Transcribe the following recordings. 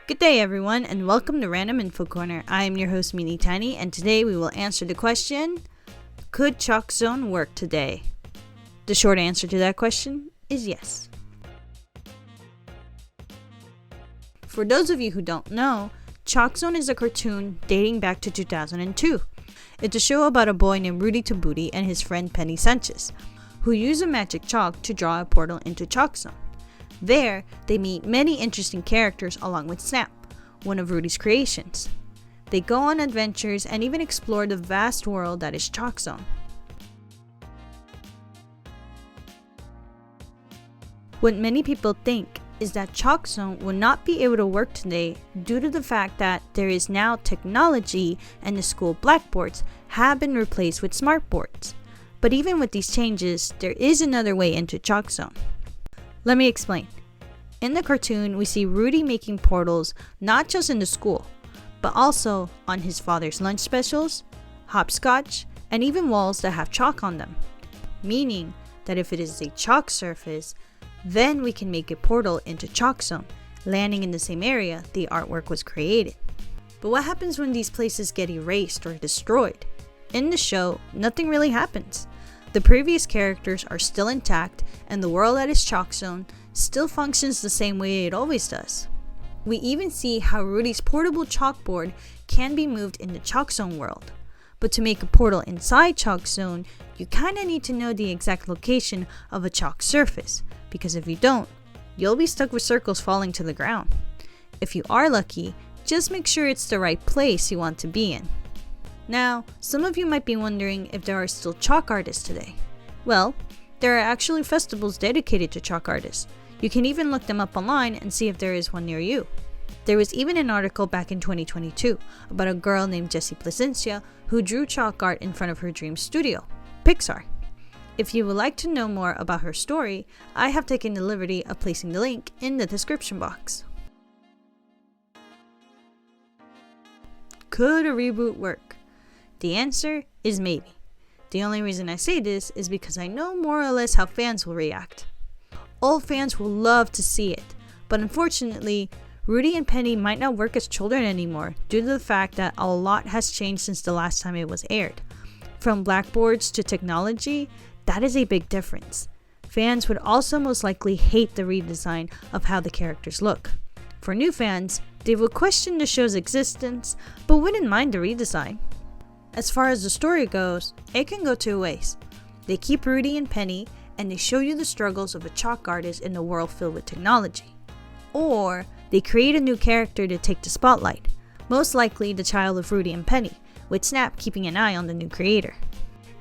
Good day everyone and welcome to Random Info Corner. I am your host Meanie Tiny and today we will answer the question, could Chalkzone work today? The short answer to that question is yes. For those of you who don't know, Chalkzone is a cartoon dating back to 2002. It's a show about a boy named Rudy Tabooty and his friend Penny Sanchez, who use a magic chalk to draw a portal into Chalkzone. There, they meet many interesting characters along with Snap, one of Rudy's creations. They go on adventures and even explore the vast world that is Chalkzone. What many people think is that Chalkzone will not be able to work today due to the fact that there is now technology and the school blackboards have been replaced with smartboards. But even with these changes, there is another way into Chalkzone. Let me explain. In the cartoon, we see Rudy making portals not just in the school, but also on his father's lunch specials, hopscotch, and even walls that have chalk on them. Meaning that if it is a chalk surface, then we can make a portal into Chalkzone, landing in the same area the artwork was created. But what happens when these places get erased or destroyed? In the show, nothing really happens. The previous characters are still intact and the world that is Chalkzone still functions the same way it always does. We even see how Rudy's portable chalkboard can be moved in the Chalkzone world. But to make a portal inside Chalkzone, you kinda need to know the exact location of a chalk surface, because if you don't, you'll be stuck with circles falling to the ground. If you are lucky, just make sure it's the right place you want to be in. Now, some of you might be wondering if there are still chalk artists today. Well, there are actually festivals dedicated to chalk artists. You can even look them up online and see if there is one near you. There was even an article back in 2022 about a girl named Jessie Placencia who drew chalk art in front of her dream studio, Pixar. If you would like to know more about her story, I have taken the liberty of placing the link in the description box. Could a reboot work? The answer is maybe. The only reason I say this is because I know more or less how fans will react. All fans will love to see it, but unfortunately, Rudy and Penny might not work as children anymore due to the fact that a lot has changed since the last time it was aired. From blackboards to technology, that is a big difference. Fans would also most likely hate the redesign of how the characters look. For new fans, they would question the show's existence, but wouldn't mind the redesign. As far as the story goes, it can go two ways. They keep Rudy and Penny, and they show you the struggles of a chalk artist in a world filled with technology. Or, they create a new character to take the spotlight, most likely the child of Rudy and Penny, with Snap keeping an eye on the new creator.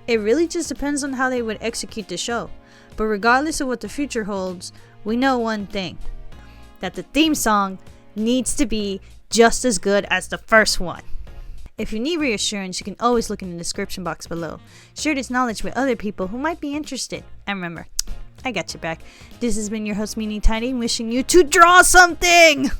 It really just depends on how they would execute the show, but regardless of what the future holds, we know one thing, that the theme song needs to be just as good as the first one. If you need reassurance, you can always look in the description box below. Share this knowledge with other people who might be interested. And remember, I got your back. This has been your host Meanie Tiny, wishing you to draw something!